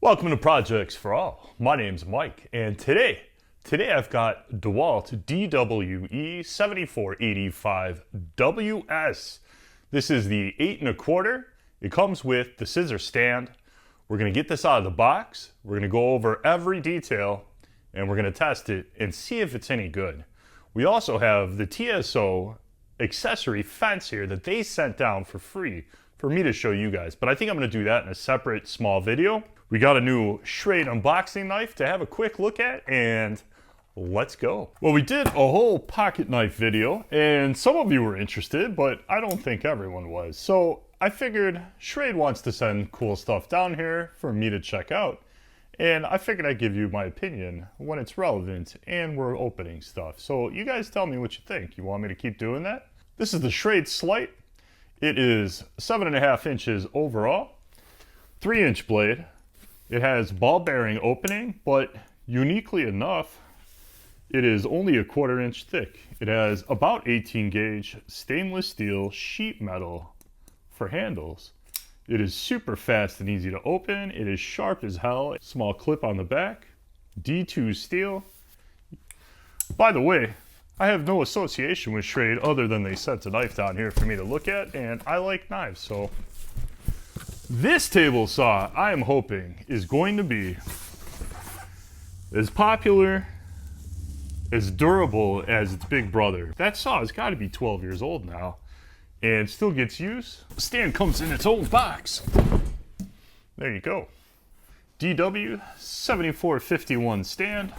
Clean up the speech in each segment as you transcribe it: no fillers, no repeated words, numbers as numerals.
Welcome to Projects for All. My name's Mike, and today I've got DeWALT DWE7485 WS. This is the 8 1/4. It comes with the scissor stand. We're gonna get this out of the box. We're gonna go over every detail, and we're gonna test it and see if it's any good. We also have the TSO accessory fence here that they sent down for free for me to show you guys, but I think I'm gonna do that in a separate small video. We got a new Schrade unboxing knife to have a quick look at, and let's go. Well, we did a whole pocket knife video, and some of you were interested, but I don't think everyone was. So I figured Schrade wants to send cool stuff down here for me to check out, and I figured I'd give you my opinion when it's relevant and we're opening stuff. So you guys tell me what you think. You want me to keep doing that? This is the Schrade Slight. It is 7.5 inches overall, 3-inch blade. It has ball bearing opening, but uniquely enough, it is only a 1/4 inch thick. It has about 18 gauge stainless steel sheet metal for handles. It is super fast and easy to open. It is sharp as hell. Small clip on the back. D2 steel. By the way, I have no association with Schrade other than they sent a knife down here for me to look at, and I like knives, so. This table saw, I am hoping, is going to be as popular, as durable as its big brother. That saw has got to be 12 years old now and still gets use. The stand comes in its own box. There you go. DW7451 stand.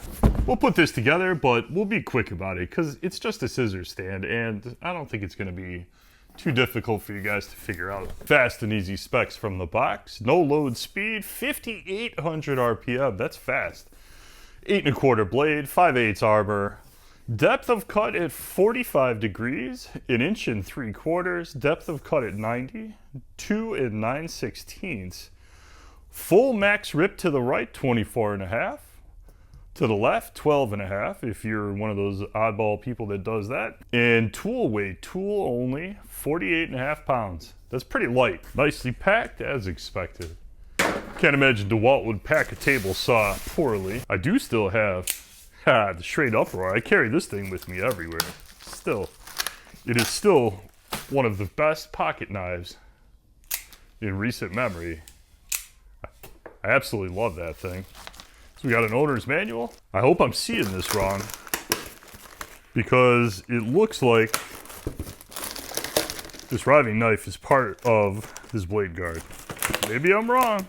We'll put this together, but we'll be quick about it because it's just a scissors stand, and I don't think it's going to be too difficult for you guys to figure out. Fast and easy specs from the box. No load speed, 5,800 RPM, that's fast. 8 1/4 blade, 5/8 arbor. Depth of cut at 45 degrees, 1 3/4 inches. Depth of cut at 90, 2 9/16. Full max rip to the right, 24.5. To the left, 12.5, if you're one of those oddball people that does that. And tool weight, tool only, 48.5 pounds. That's pretty light. Nicely packed, as expected. Can't imagine DeWALT would pack a table saw poorly. I do still have the Schrade Uproar. I carry this thing with me everywhere. Still, it is still one of the best pocket knives in recent memory. I absolutely love that thing. We got an owner's manual. I hope I'm seeing this wrong because it looks like this riving knife is part of this blade guard. Maybe I'm wrong.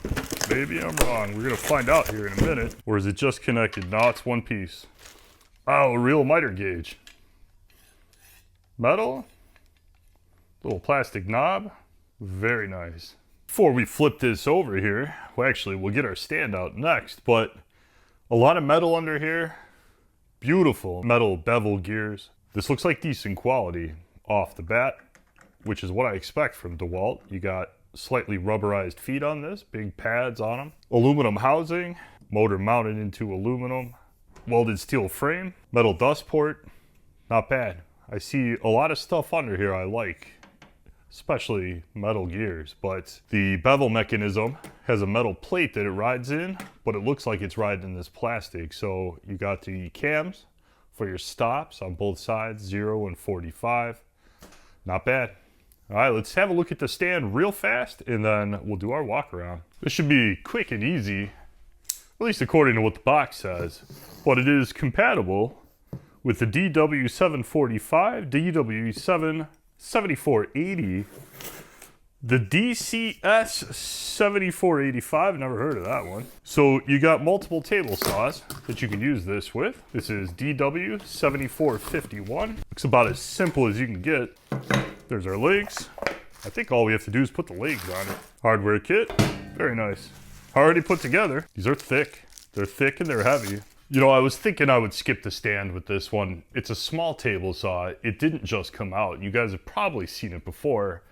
Maybe I'm wrong. We're gonna find out here in a minute. Or is it just connected? No, it's one piece. Oh, a real miter gauge. Metal. Little plastic knob. Very nice. Before we flip this over here, well, actually, we'll get our stand out next, but a lot of metal under here. Beautiful metal bevel gears. This looks like decent quality off the bat, which is what I expect from DeWALT. You got slightly rubberized feet on this, big pads on them. Aluminum housing, motor mounted into aluminum. Welded steel frame, metal dust port. Not bad. I see a lot of stuff under here I like, especially metal gears, but the bevel mechanism has a metal plate that it rides in, but it looks like it's riding in this plastic. So you got the cams for your stops on both sides, 0 and 45. Not bad. All right, let's have a look at the stand real fast, and then we'll do our walk around. This should be quick and easy, at least according to what the box says, but it is compatible with the DW745, DW7480, the DCS7485, never heard of that one. So you got multiple table saws that you can use this with. This is DW7451. Looks about as simple as you can get. There's our legs. I think all we have to do is put the legs on it. Hardware kit, very nice. Already put together. These are thick. They're thick and they're heavy. You know, I was thinking I would skip the stand with this one. It's a small table saw. It didn't just come out. You guys have probably seen it before.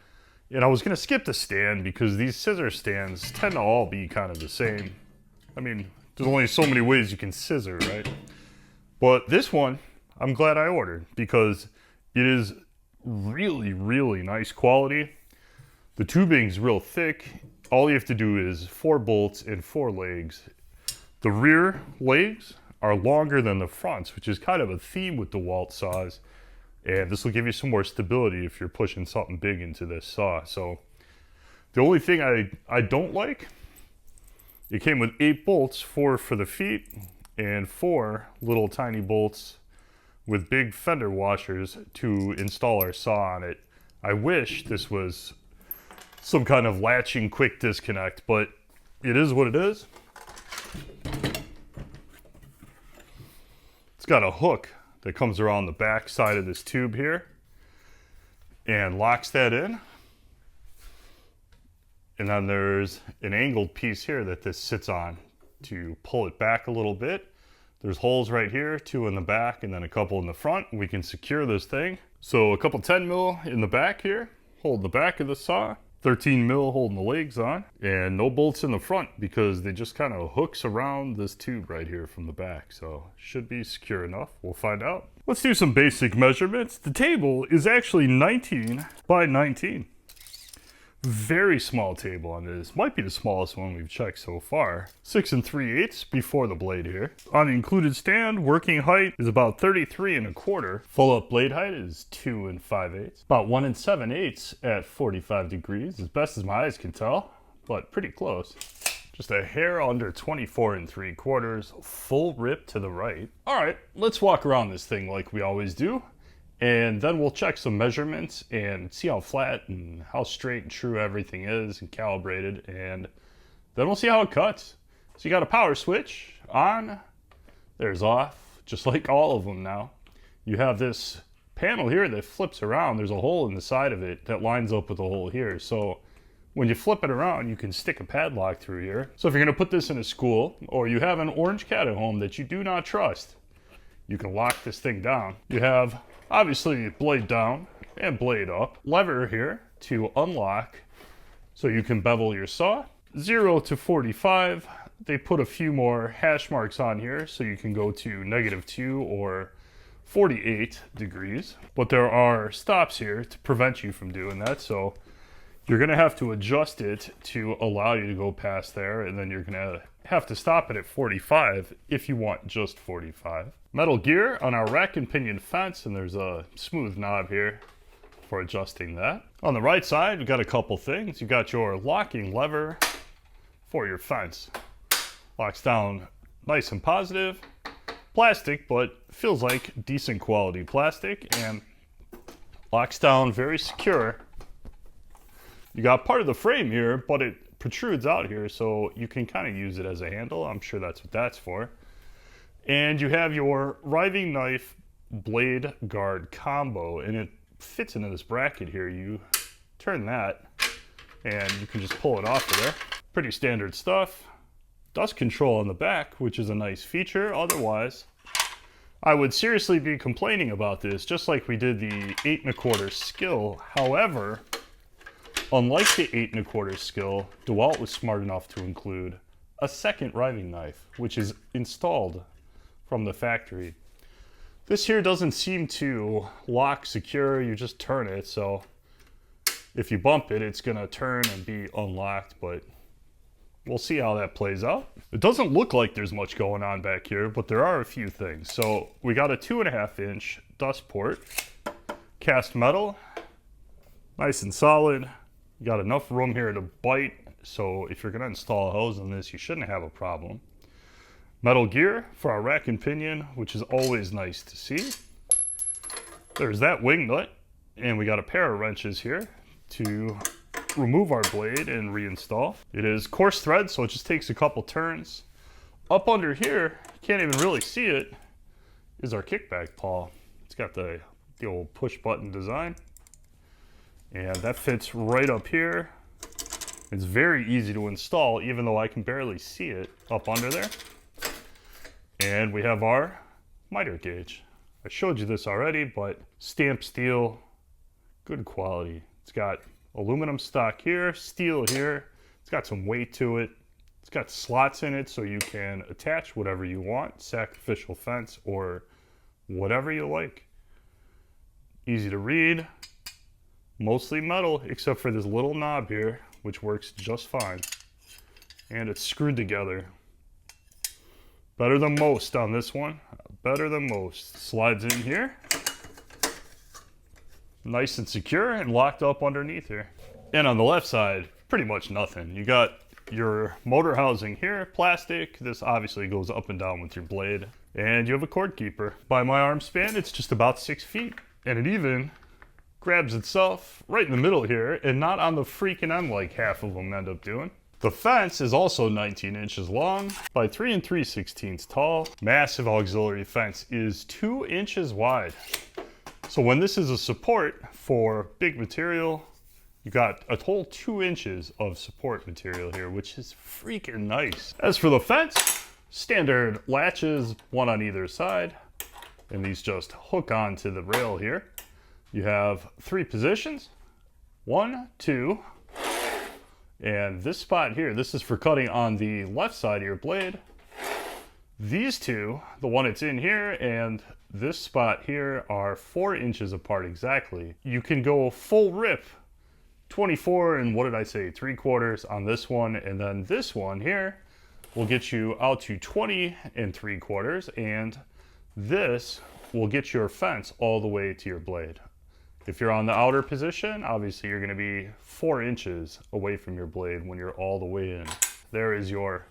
And I was gonna skip the stand because these scissor stands tend to all be kind of the same. I mean, there's only so many ways you can scissor, right? But this one, I'm glad I ordered because it is really, really nice quality. The tubing's real thick. all you have to do is 4 bolts and 4 legs. The rear legs are longer than the fronts, which is kind of a theme with DeWALT saws. And this will give you some more stability if you're pushing something big into this saw. So the only thing I don't like, it came with 8 bolts, 4 for the feet, and 4 little tiny bolts with big fender washers to install our saw on it. I wish this was some kind of latching quick disconnect, but it is what it is. It's got a hook that comes around the back side of this tube here and locks that in. And then there's an angled piece here that this sits on to pull it back a little bit. There's holes right here, 2 in the back and then a couple in the front. We can secure this thing. So a couple 10 mil in the back here, hold the back of the saw. 13 mil holding the legs on, and no bolts in the front because they just kind of hooks around this tube right here from the back. So should be secure enough. We'll find out. Let's do some basic measurements. The table is actually 19 by 19. Very small table on this. Might be the smallest one we've checked so far. 6 3/8 before the blade here. On the included stand, working height is about 33 1/4. Full up blade height is 2 5/8. About 1 7/8 at 45 degrees, as best as my eyes can tell, but pretty close. Just a hair under 24 3/4. Full rip to the right. All right, let's walk around this thing like we always do. And then we'll check some measurements and see how flat and how straight and true everything is and calibrated. And then we'll see how it cuts. So you got a power switch on, there's off, just like all of them now. You have this panel here that flips around. There's a hole in the side of it that lines up with the hole here. So when you flip it around, you can stick a padlock through here. So if you're gonna put this in a school or you have an orange cat at home that you do not trust, you can lock this thing down. You have obviously blade down and blade up. Lever here to unlock so you can bevel your saw. 0 to 45, they put a few more hash marks on here so you can go to -2 or 48 degrees. But there are stops here to prevent you from doing that. So you're gonna have to adjust it to allow you to go past there, and then you're gonna have to stop it at 45 if you want just 45. Metal gear on our rack and pinion fence, and there's a smooth knob here for adjusting that. On the right side, we've got a couple things. You got your locking lever for your fence. Locks down nice and positive. Plastic, but feels like decent quality plastic, and locks down very secure. You got part of the frame here, but it protrudes out here, so you can kind of use it as a handle. I'm sure that's what that's for. And you have your riving knife blade guard combo, and it fits into this bracket here. You turn that, and you can just pull it off of there. Pretty standard stuff. Dust control on the back, which is a nice feature. Otherwise, I would seriously be complaining about this, just like we did the 8 1/4 skill. However, unlike the 8 1/4 skill, DeWALT was smart enough to include a second riving knife, which is installed from the factory. This here doesn't seem to lock secure, you just turn it, so if you bump it, it's gonna turn and be unlocked, but we'll see how that plays out. It doesn't look like there's much going on back here, but there are a few things. So we got a 2.5 inch dust port, cast metal, nice and solid. You got enough room here to bite, so if you're gonna install a hose on this, you shouldn't have a problem. Metal gear for our rack and pinion, which is always nice to see. There's that wing nut, and we got a pair of wrenches here to remove our blade and reinstall. It is coarse thread, so it just takes a couple turns. Up under here, you can't even really see it, is our kickback pawl. It's got the old push button design, and that fits right up here. It's very easy to install, even though I can barely see it up under there. And we have our miter gauge. I showed you this already, but stamped steel, good quality. It's got aluminum stock here, steel here. It's got some weight to it. It's got slots in it so you can attach whatever you want, sacrificial fence or whatever you like. Easy to read, mostly metal, except for this little knob here which works just fine. And it's screwed together. Better than most on this one. Better than most. Slides in here. Nice and secure and locked up underneath here. And on the left side, pretty much nothing. You got your motor housing here, plastic. This obviously goes up and down with your blade. And you have a cord keeper. By my arm span, it's just about 6 feet. And it even grabs itself right in the middle here and not on the freaking end like half of them end up doing. The fence is also 19 inches long by 3 3/16 tall. Massive auxiliary fence is 2 inches wide. So when this is a support for big material, you got a whole 2 inches of support material here, which is freaking nice. As for the fence, standard latches, one on either side, and these just hook onto the rail here. You have 3 positions, 1, 2, and this spot here, this is for cutting on the left side of your blade. These two, the one that's in here and this spot here, are 4 inches apart exactly. You can go full rip 24 and what did I say, 3/4 on this one, and then this one here will get you out to 20 3/4, and this will get your fence all the way to your blade. If you're on the outer position, obviously you're going to be 4 inches away from your blade when you're all the way in. There is your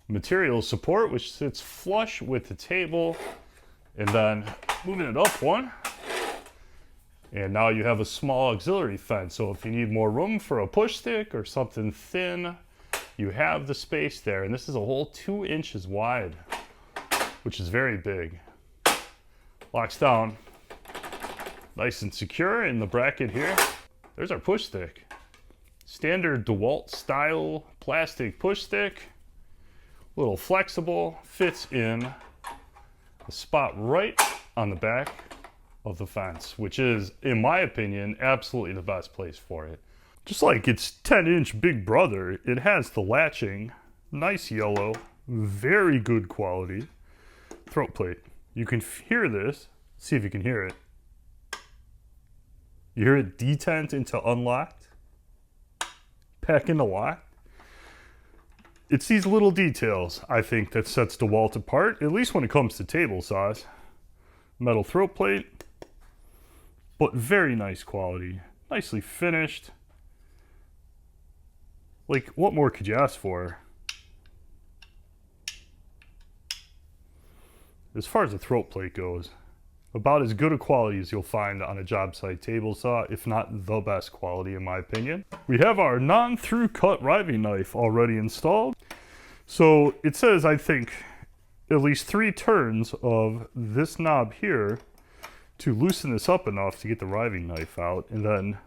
material support, which sits flush with the table, and then moving it up one, and now you have a small auxiliary fence. So if you need more room for a push stick or something thin, you have the space there. And this is a whole 2 inches wide, which is very big. Locks down nice and secure in the bracket here. There's our push stick. Standard DeWALT style plastic push stick. A little flexible, fits in a spot right on the back of the fence, which is, in my opinion, absolutely the best place for it. Just like its 10-inch big brother, it has the latching, nice yellow, very good quality throat plate. You can hear this. See if you can hear it. You hear it detent into unlocked, pack into locked. It's these little details, I think, that sets DeWALT apart, at least when it comes to table saws. Metal throat plate, but very nice quality, nicely finished. Like, what more could you ask for? As far as the throat plate goes, about as good a quality as you'll find on a job site table saw, if not the best quality in my opinion. We have our non-through cut riving knife already installed. So it says, I think, at least 3 turns of this knob here to loosen this up enough to get the riving knife out, and then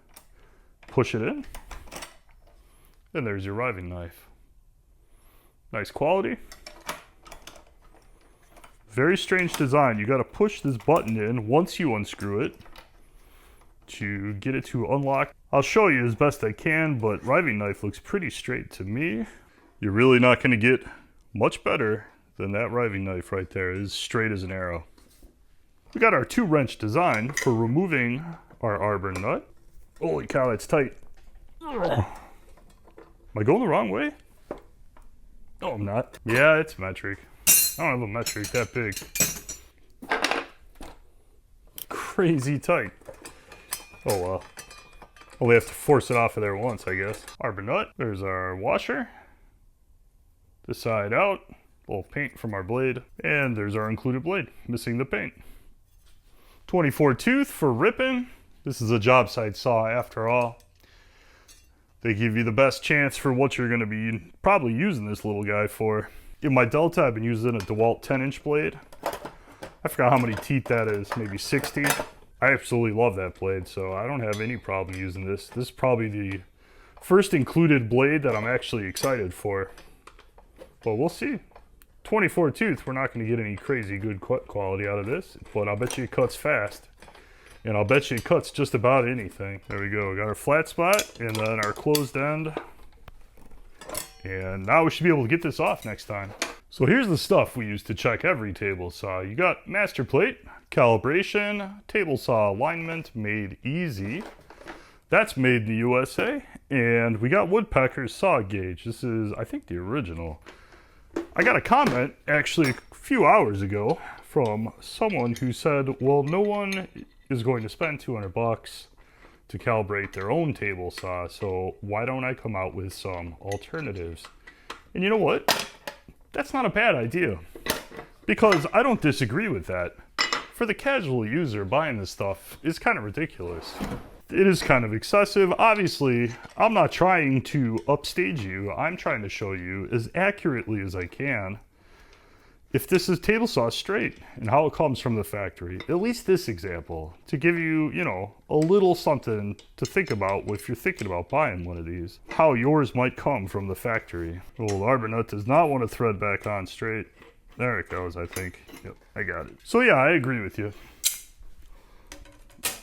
push it in. And there's your riving knife. Nice quality. Very strange design. You got to push this button in once you unscrew it to get it to unlock. I'll show you as best I can, but riving knife looks pretty straight to me. You're really not going to get much better than that riving knife right there. It is straight as an arrow. We got our 2-wrench design for removing our arbor nut. Holy cow, that's tight. Am I going the wrong way? No, I'm not. Yeah, it's metric. I don't have a metric that big. Crazy tight. Oh well. Only have to force it off of there once, I guess. Arbor nut. There's our washer. This side out. A little paint from our blade. And there's our included blade. Missing the paint. 24 tooth for ripping. This is a job site saw after all. They give you the best chance for what you're going to be probably using this little guy for. In my Delta, I've been using a DeWALT 10-inch blade. I forgot how many teeth that is, maybe 60. I absolutely love that blade, so I don't have any problem using this. This is probably the first included blade that I'm actually excited for. But we'll see. 24 tooth, we're not going to get any crazy good cut quality out of this, but I'll bet you it cuts fast. And I'll bet you it cuts just about anything. There we go, we got our flat spot, and then our closed end. And now we should be able to get this off next time. So here's the stuff we use to check every table saw. You got master plate, calibration, table saw alignment made easy. That's made in the USA. And we got Woodpecker's saw gauge. This is, I think, the original. I got a comment actually a few hours ago from someone who said, well, no one is going to spend 200 bucks to calibrate their own table saw, so why don't I come out with some alternatives? And you know what? That's not a bad idea, because I don't disagree with that. For the casual user, buying this stuff is kind of ridiculous. It is kind of excessive. Obviously, I'm not trying to upstage you. I'm trying to show you as accurately as I can if this is table saw straight and how it comes from the factory. At least this example, to give you, you know, a little something to think about if you're thinking about buying one of these. How yours might come from the factory. Old Arbonut does not want to thread back on straight. There it goes, I think. Yep, I got it. So yeah, I agree with you.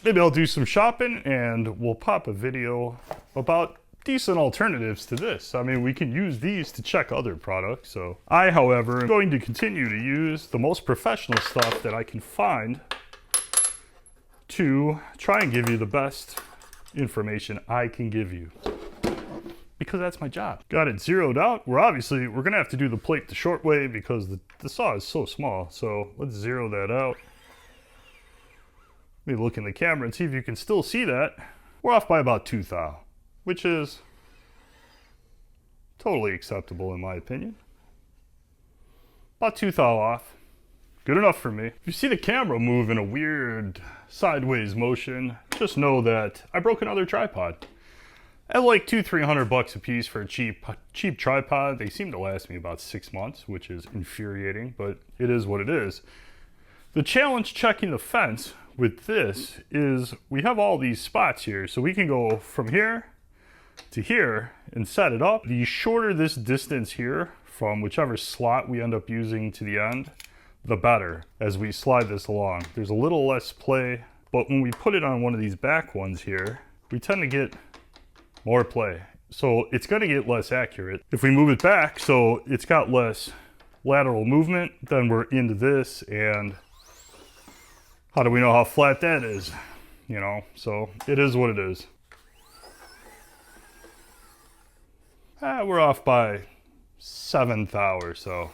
Maybe I'll do some shopping and we'll pop a video about decent alternatives to this. I mean, we can use these to check other products. So I, however, am going to continue to use the most professional stuff that I can find to try and give you the best information I can give you, because that's my job. Got it zeroed out. We're gonna have to do the plate the short way because the saw is so small. So let's zero that out. Let me look in the camera and see if you can still see that. We're off by about 2 thou, which is totally acceptable in my opinion. About 2 thou off. Good enough for me. If you see the camera move in a weird sideways motion, just know that I broke another tripod. At like $200-300 bucks a piece for a cheap tripod. They seem to last me about 6 months, which is infuriating, but it is what it is. The challenge checking the fence with this is we have all these spots here, so we can go from here to here and set it up. The shorter this distance here from whichever slot we end up using to the end, the better as we slide this along. There's a little less play, but when we put it on one of these back ones here, we tend to get more play. So it's going to get less accurate. If we move it back so it's got less lateral movement, then we're into this, and how do we know how flat that is? You know, so it is what it is. We're off by 7 thou or so.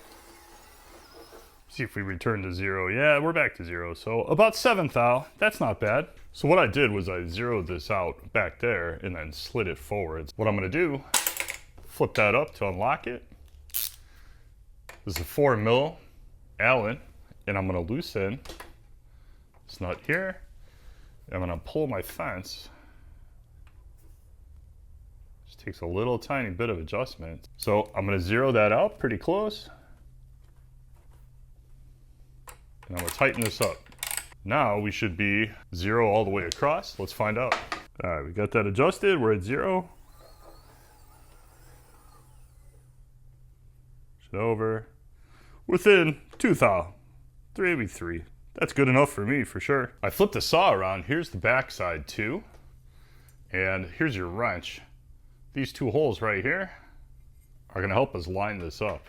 See if we return to 0. Yeah, we're back to 0. So about 7 thou, that's not bad. So what I did was I zeroed this out back there and then slid it forwards. What I'm gonna do, flip that up to unlock it. This is a 4mm Allen, and I'm gonna loosen this nut here. I'm gonna pull my fence. Just takes a little tiny bit of adjustment. So I'm gonna zero that out pretty close. And I'm gonna tighten this up. Now we should be 0 all the way across. Let's find out. All right, we got that adjusted. We're at 0. Push it over. Within 2 thou, maybe 3. That's good enough for me, for sure. I flipped the saw around. Here's the back side too. And here's your wrench. These 2 holes right here are gonna help us line this up.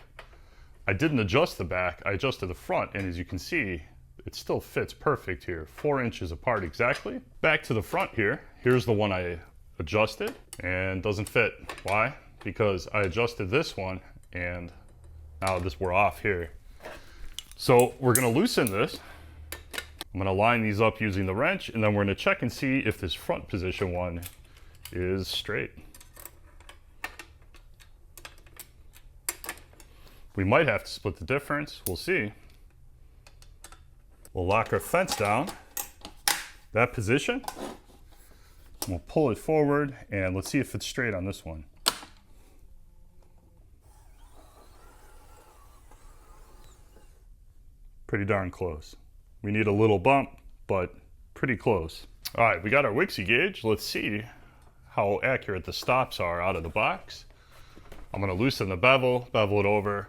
I didn't adjust the back, I adjusted the front, and as you can see, it still fits perfect here. 4 inches apart exactly. Back to the front here. Here's the one I adjusted and doesn't fit. Why? Because I adjusted this one and now we're off here. So we're gonna loosen this. I'm gonna line these up using the wrench, and then we're gonna check and see if this front position one is straight. We might have to split the difference, we'll see. We'll lock our fence down, that position. We'll pull it forward, and let's see if it's straight on this one. Pretty darn close. We need a little bump, but pretty close. All right, we got our Wixie gauge. Let's see how accurate the stops are out of the box. I'm gonna loosen the bevel it over,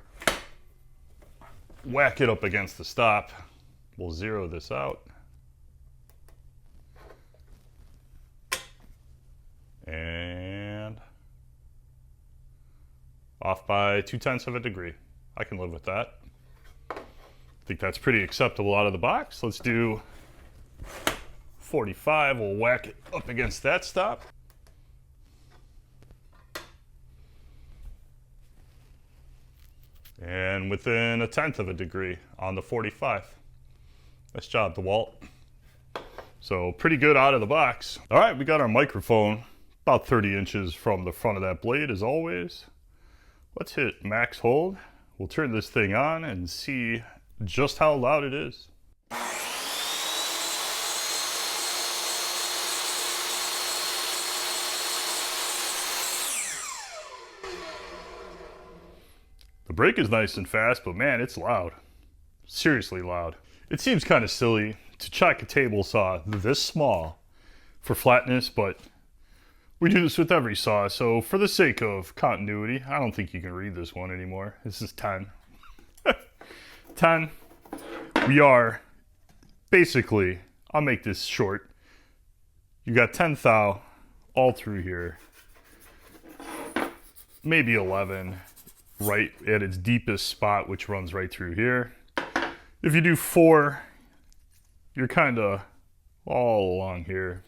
whack it up against the stop. We'll zero this out. And off by 0.2 of a degree. I can live with that. I think that's pretty acceptable out of the box. Let's do 45. We'll whack it up against that stop. and within 1/10 of a degree on the 45. Nice job, DeWALT. So pretty good out of the box. All right, we got our microphone about 30 inches from the front of that blade as always. Let's hit max hold. We'll turn this thing on and see just how loud it is. The brake is nice and fast, but man, it's loud. Seriously loud. It seems kind of silly to chuck a table saw this small for flatness, but we do this with every saw, so for the sake of continuity, I don't think you can read this one anymore. This is 10. 10. We are basically, I'll make this short. You got 10 thou all through here. Maybe 11 right at its deepest spot, which runs right through here. If you do 4, you're kind of all along here,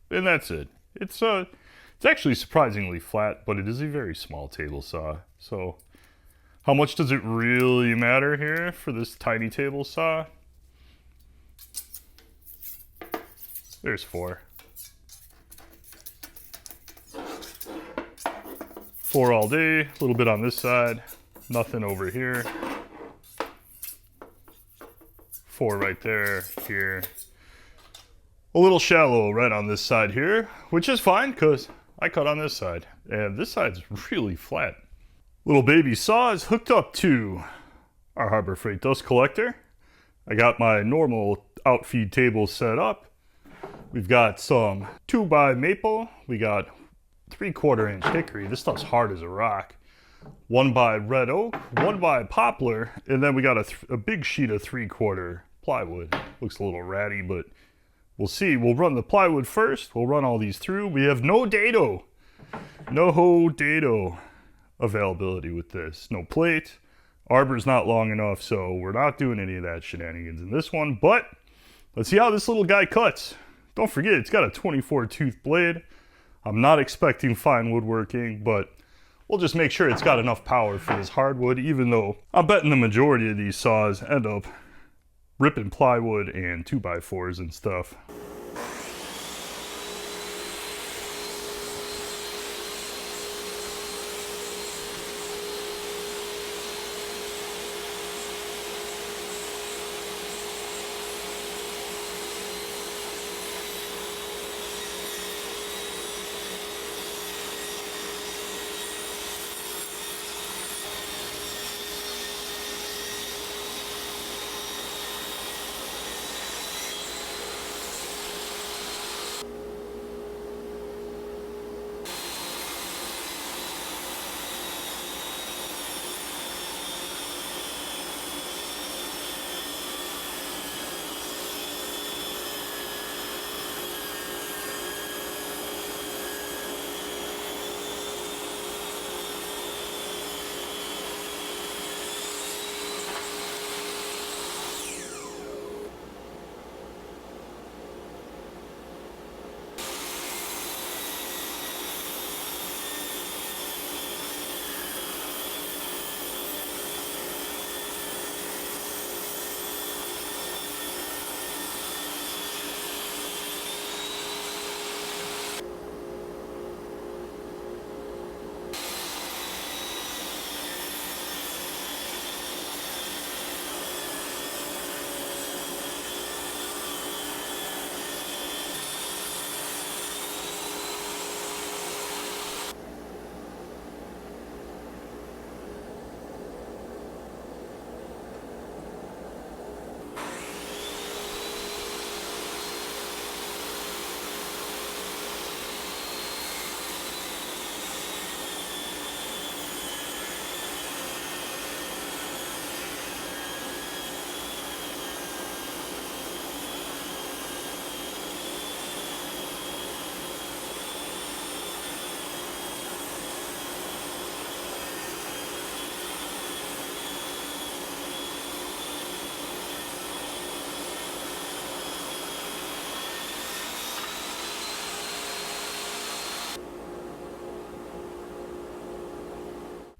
and that's it. It's actually surprisingly flat, but it is a very small table saw. So how much does it really matter here for this tiny table saw? There's 4. 4 all day, a little bit on this side, nothing over here. 4 right there, here. A little shallow right on this side here, which is fine because I cut on this side, and this side's really flat. Little baby saw is hooked up to our Harbor Freight dust collector. I got my normal outfeed table set up. We've got some 2x maple. We got 3/4 inch hickory. This stuff's hard as a rock. 1x red oak, 1x poplar, and then we got a big sheet of 3/4 plywood. Looks a little ratty, but we'll see. We'll run the plywood first. We'll run all these through. We have no dado availability with this. No plate. Arbor's not long enough, so we're not doing any of that shenanigans in this one, but let's see how this little guy cuts. Don't forget, it's got a 24 tooth blade. I'm not expecting fine woodworking, but we'll just make sure it's got enough power for this hardwood, even though I'm betting the majority of these saws end up ripping plywood and 2x4s and stuff.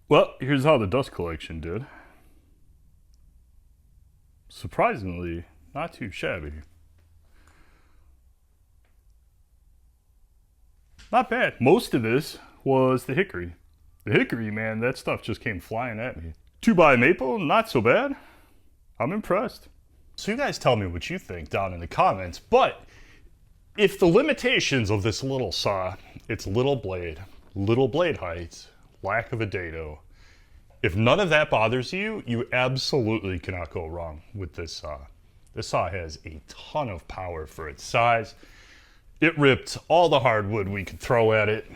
Well, here's how the dust collection did. surprisingly not too shabby. Not bad. Most of this was the hickory. The hickory, man, that stuff just came flying at me. 2x maple, not so bad. I'm impressed. So you guys tell me what you think down in the comments, but if the limitations of this little saw, it's little blade heights, lack of a dado, if none of that bothers you, you absolutely cannot go wrong with this saw. This saw has a ton of power for its size. It ripped all the hardwood we could throw at it.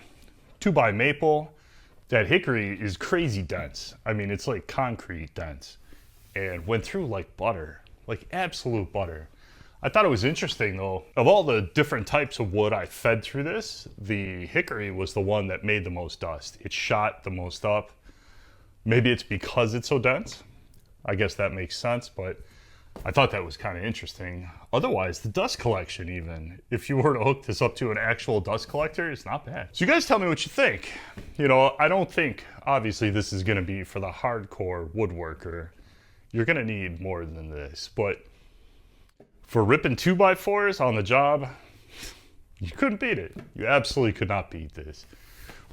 2x maple. That hickory is crazy dense. I mean, it's like concrete dense. And went through like butter, like absolute butter. I thought it was interesting though, of all the different types of wood I fed through this, the hickory was the one that made the most dust. It shot the most up. Maybe it's because it's so dense. I guess that makes sense, but I thought that was kind of interesting. Otherwise, the dust collection even, if you were to hook this up to an actual dust collector, it's not bad. So you guys tell me what you think. You know, I don't think, obviously, this is gonna be for the hardcore woodworker. You're gonna need more than this, but for ripping 2x4s on the job, you couldn't beat it. You absolutely could not beat this.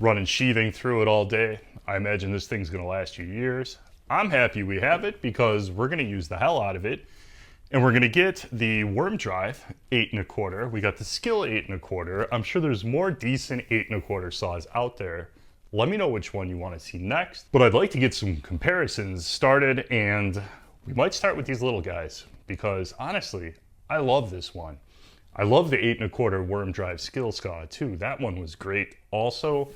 Running sheathing through it all day, I imagine this thing's gonna last you years. I'm happy we have it because we're gonna use the hell out of it. And we're gonna get the worm drive 8 1/4. We got the skill 8 1/4. I'm sure there's more decent 8 1/4 saws out there. Let me know which one you wanna see next. But I'd like to get some comparisons started, and we might start with these little guys because honestly, I love this one. I love the 8 1/4 worm drive skill saw too. That one was great also.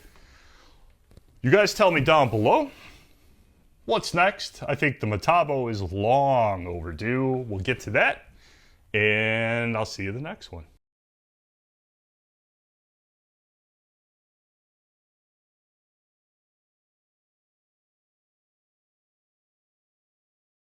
You guys tell me down below. What's next? I think the Metabo is long overdue. We'll get to that, and I'll see you in the next one.